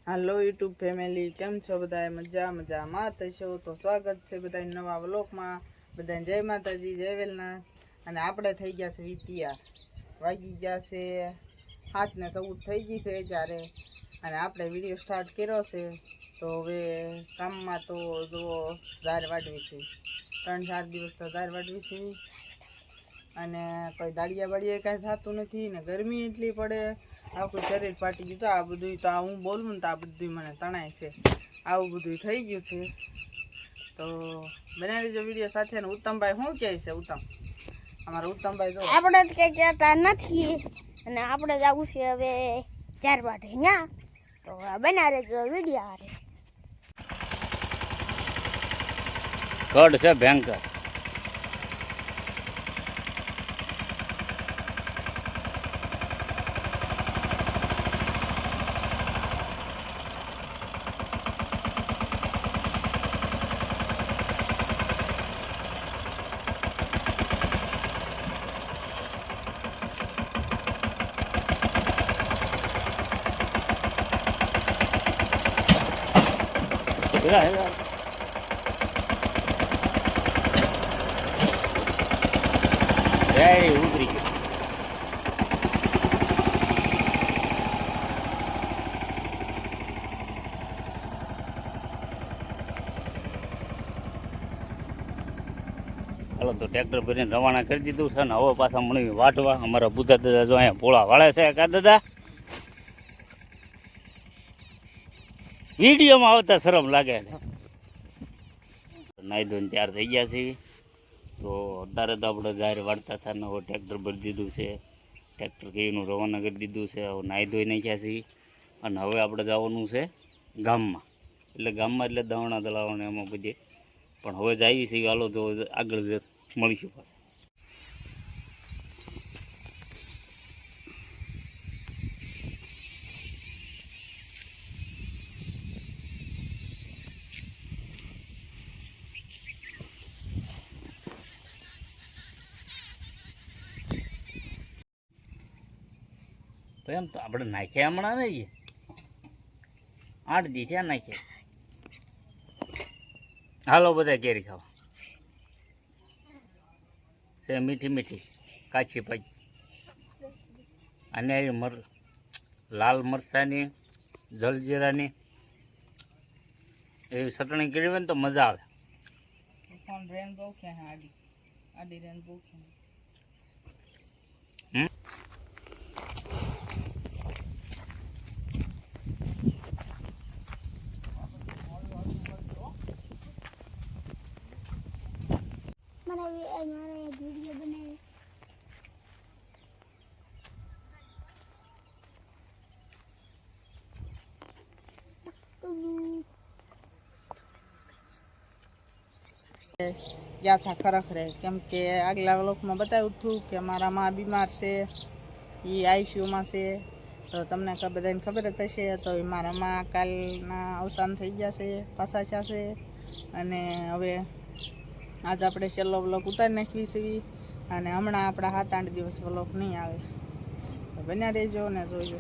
હાલો YouTube family, કેમ છો બધા? મજામાં થશો તો સ્વાગત છે બધા નવા વ્લોગમાં. બધાને જય માતાજી, જય વેલનાથ. અને આપણે થઈ ગયા છે વિતિયા, વાગી ગયા છે 7:14 થઈ ગઈ છે જ્યારે, અને આપણે વિડીયો સ્ટાર્ટ કર્યો છે. તો હવે કામમાં તો જો ઝાર વાટવી છે, 3-4 દિવસ તો ઝાર વાટવી છે, અને કોઈ દાળિયા કાંઈ થતું નથી ને ગરમી એટલી પડે, આખું શરીર ફાટી ગયું. તો આ બધું તો હું બોલું ને તો આ બધું મને તણાય છે, આવું બધું થઈ ગયું છે. તો બનાવી જો વિડીયો સાથે. ને ઉત્તમભાઈ શું કહે છે? અમારા ઉત્તમભાઈ જો આપણે કંઈ કહેતા નથી, અને આપણે જવું છે હવે 4 વાગે અહીંયા. તો બનાવે જો વિડીયો હારે ગઢ છે ભયંકર. ઉતરી ગયું. હાલો તો ટ્રેક્ટર ભરીને રવાના કરી દીધું છે ને હવે પાછા મળી વાટવા. અમારા બુધા દાદા જો અહીંયા પોળા વાળે છે. કા દાદા વિડીયોમાં આવતા શરમ લાગે. નાઈ ધોઈને તૈયાર થઈ ગયા છીએ. તો અત્યારે તો આપણે જાહેર વાળતા હતા ને હવે ટ્રેક્ટર ભરી દીધું છે. ટ્રેક્ટર કેવીનું રવાના કરી દીધું છે. હવે નાહી ધોઈ નાખ્યા છીએ અને હવે આપણે જવાનું છે ગામમાં. એટલે ગામમાં એટલે દવણા દળાવવાને એમાં બધી. પણ હવે જઈએ છીએ. હાલો તો આગળ મળીશું પાછા. તો એમ તો આપણે નાખ્યા હમણાં નહીં, 8 દી થયા નાખ્યા. હાલો બધા કેરી ખાવા છે. મીઠી મીઠી કાચી પાકી અને લાલ મરચાંની જલજીરાની એવી ચટણી કરી હોય ને તો મજા આવે. મારે એક વિડીયો બનાવી. ગયા હતા ખરેખરે, કેમ કે આગલા વ્લોગમાં બતાવ્યું હતું કે મારા માં બીમાર છે, એ આઈસીયુમાં છે. તો તમને બધાને ખબર જ હશે. તો એ મારા માં કાલના અવસાન થઈ ગયા છે, પાછા છે. અને હવે આજ આપણે છેલ્લો વ્લોગ ઉતારી નાખવી છે, અને હમણાં આપણા 7-8 દિવસ વ્લોગ નહીં આવે. તો બન્યા રહેજો ને જોજો.